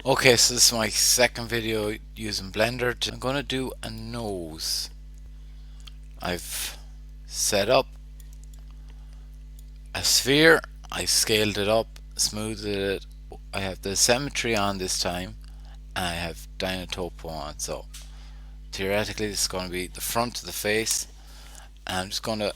Okay, so this is my second video using Blender. I'm going to do a nose. I've set up a sphere, I scaled it up, smoothed it. I have the symmetry on this time, and I have Dynatopo on. So theoretically this is going to be the front of the face, and I'm just going to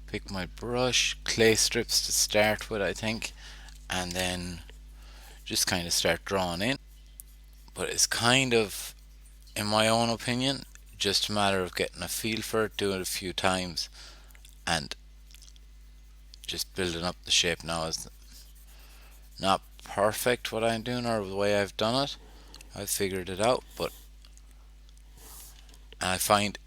pick my brush, clay strips to start with I think, and then just kind of start drawing in. But it's kind of, in my own opinion, just a matter of getting a feel for it, doing it a few times, and just building up the shape. Now it's not perfect what I'm doing or the way I've done it. I've figured it out, but I find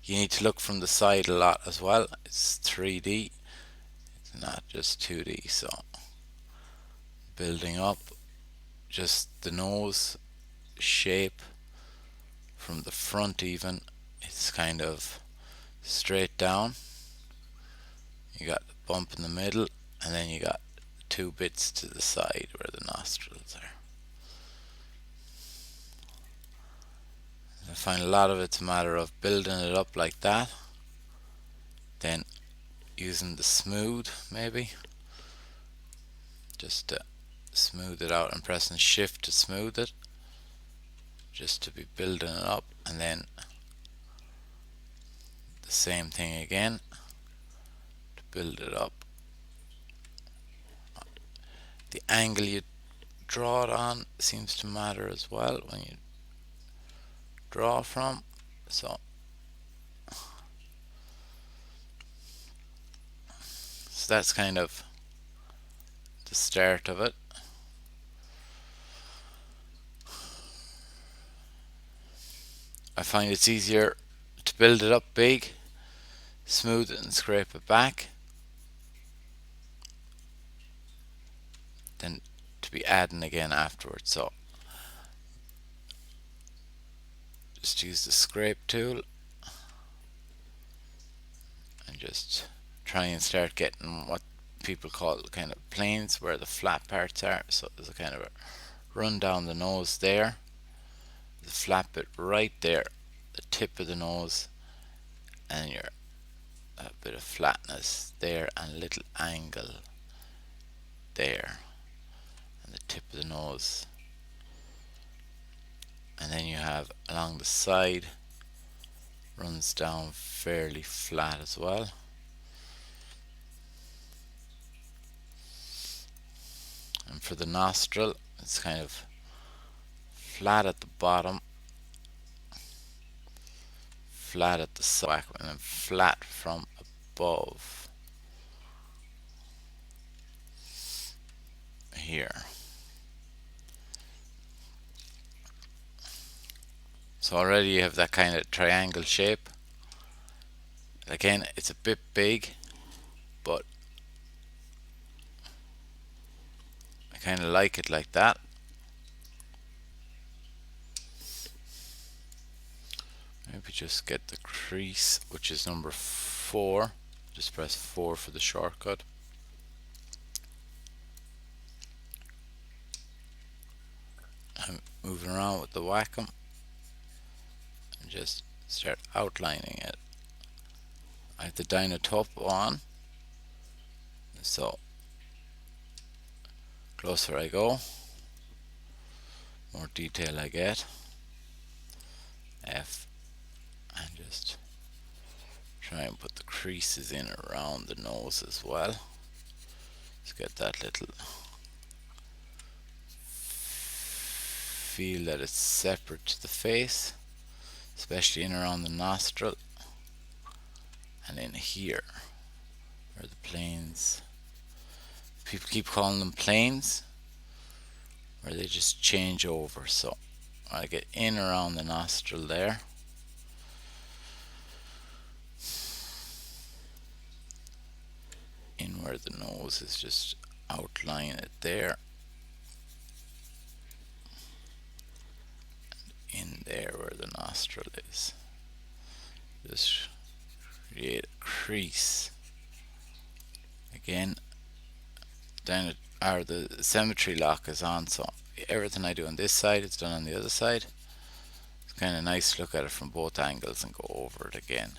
you need to look from the side a lot as well. It's 3D, it's not just 2D. So building up just the nose shape from the front, even it's kind of straight down. You got the bump in the middle, and then you got two bits to the side where the nostrils are. I find a lot of it's a matter of building it up like that, then using the smooth maybe, just to smooth it out and pressing shift to smooth it, just to be building it up, and then the same thing again to build it up. The angle you draw it on seems to matter as well when you draw from. So that's kind of the start of it. I find it's easier to build it up big, smooth it and scrape it back, than to be adding again afterwards. So just use the scrape tool and just try and start getting what people call kind of planes where the flat parts are. So there's a kind of a run down the nose there, the flat bit right there, the tip of the nose, and your a bit of flatness there and a little angle there, and the tip of the nose. And then you have along the side, runs down fairly flat as well. And for the nostril, it's kind of flat at the bottom, flat at the side, and then flat from above here. So already you have that kind of triangle shape. Again, it's a bit big, but I kind of like it like that. Maybe just get the crease, which is number 4. Just press 4 for the shortcut. I'm moving around with the Wacom and just start outlining it. I have the Dynatopo on, so closer I go, more detail I get. F, and just try and put the creases in around the nose as well. Let's get that little feel that it's separate to the face, especially in around the nostril, and in here are the planes. People keep calling them planes, where they just change over. So I get in around the nostril there, in where the nose is, just outline it there, in there where the nostril is. Just create a crease. Again, or the symmetry lock is on, so everything I do on this side is done on the other side. It's kind of nice to look at it from both angles and go over it again,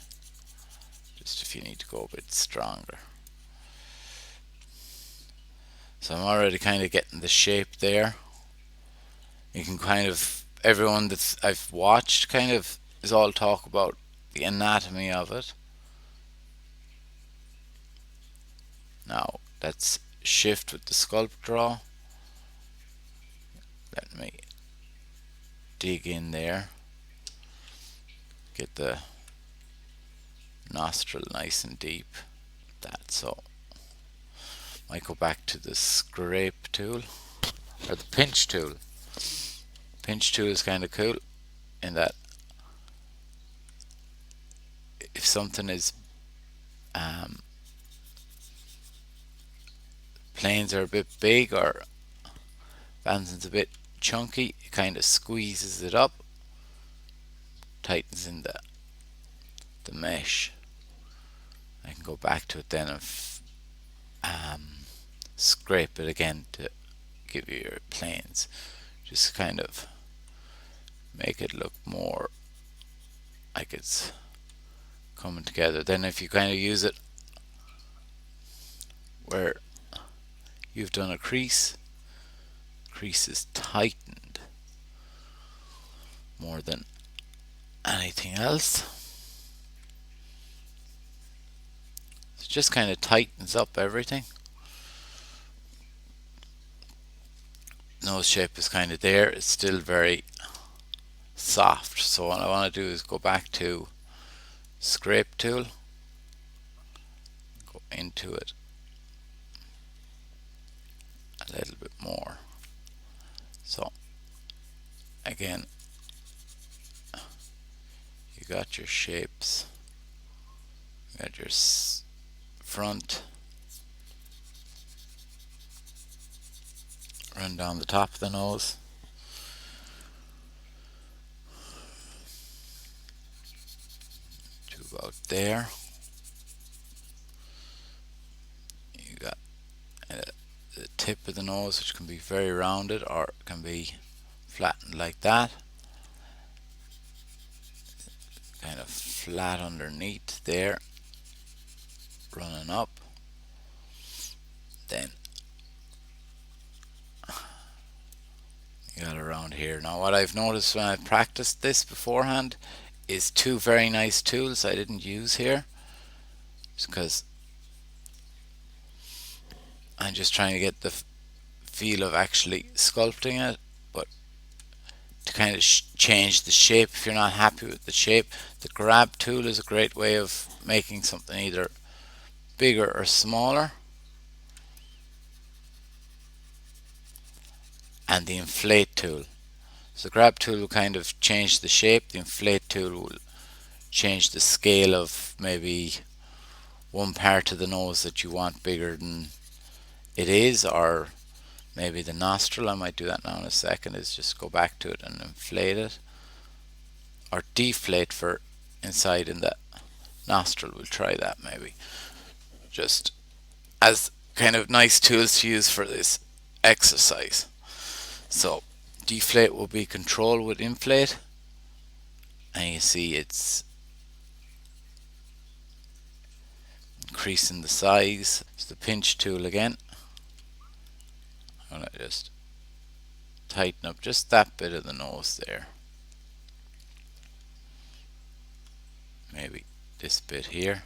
just if you need to go a bit stronger. So I'm already kind of getting the shape there. You can kind of, everyone that I've watched kind of is all talk about the anatomy of it. Now let's shift with the sculpt draw. Let me dig in there, get the nostril nice and deep. That so. Might go back to the scrape tool or the pinch tool. Pinch tool is kind of cool in that if something is planes are a bit big or Vansen's a bit chunky, it kind of squeezes it up, tightens in the mesh. I can go back to it then and scrape it again to give you your planes. Just kind of make it look more like it's coming together. Then if you kind of use it where you've done a crease is tightened more than anything else. It just kind of tightens up everything. Nose shape is kind of there. It's still very soft. So what I want to do is go back to scrape tool, go into it a little bit more. So again, you got your shapes, you got your front, run down the top of the nose, to about there. You got the tip of the nose, which can be very rounded or it can be flattened like that, kind of flat underneath there, running up. Then you got around here. Now what I've noticed when I've practiced this beforehand is two very nice tools I didn't use here, just because I'm just trying to get the feel of actually sculpting it. But to kind of change the shape, if you're not happy with the shape, the grab tool is a great way of making something either bigger or smaller. And the inflate tool. So the grab tool will kind of change the shape, the inflate tool will change the scale of maybe one part of the nose that you want bigger than it is, or maybe the nostril. I might do that now in a second, is just go back to it and inflate it, or deflate for inside in the nostril. We'll try that maybe, just as kind of nice tools to use for this exercise. So deflate will be control with inflate, and you see it's increasing the size. It's the pinch tool again. I'm going to just tighten up just that bit of the nose there. Maybe this bit here,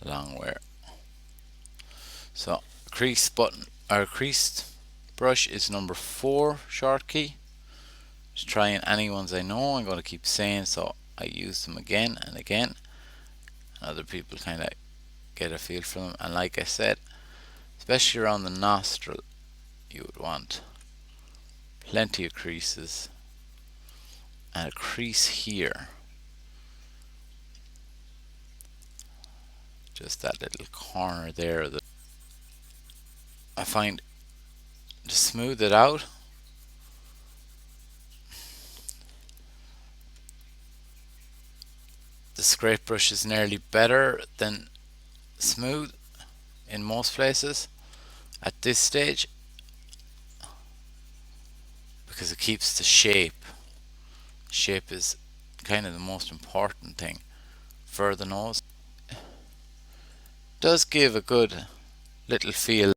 along where. So crease button, or creased brush is number 4 short key. Just trying any ones I know. I'm going to keep saying, so I use them again and again. Other people kind of get a feel for them. And like I said, especially around the nostril, you would want plenty of creases, and a crease here, just that little corner there. I find to smooth it out, the scrape brush is nearly better than smooth in most places. at this stage because it keeps the shape. Shape is kind of the most important thing for the nose. Does give a good little feel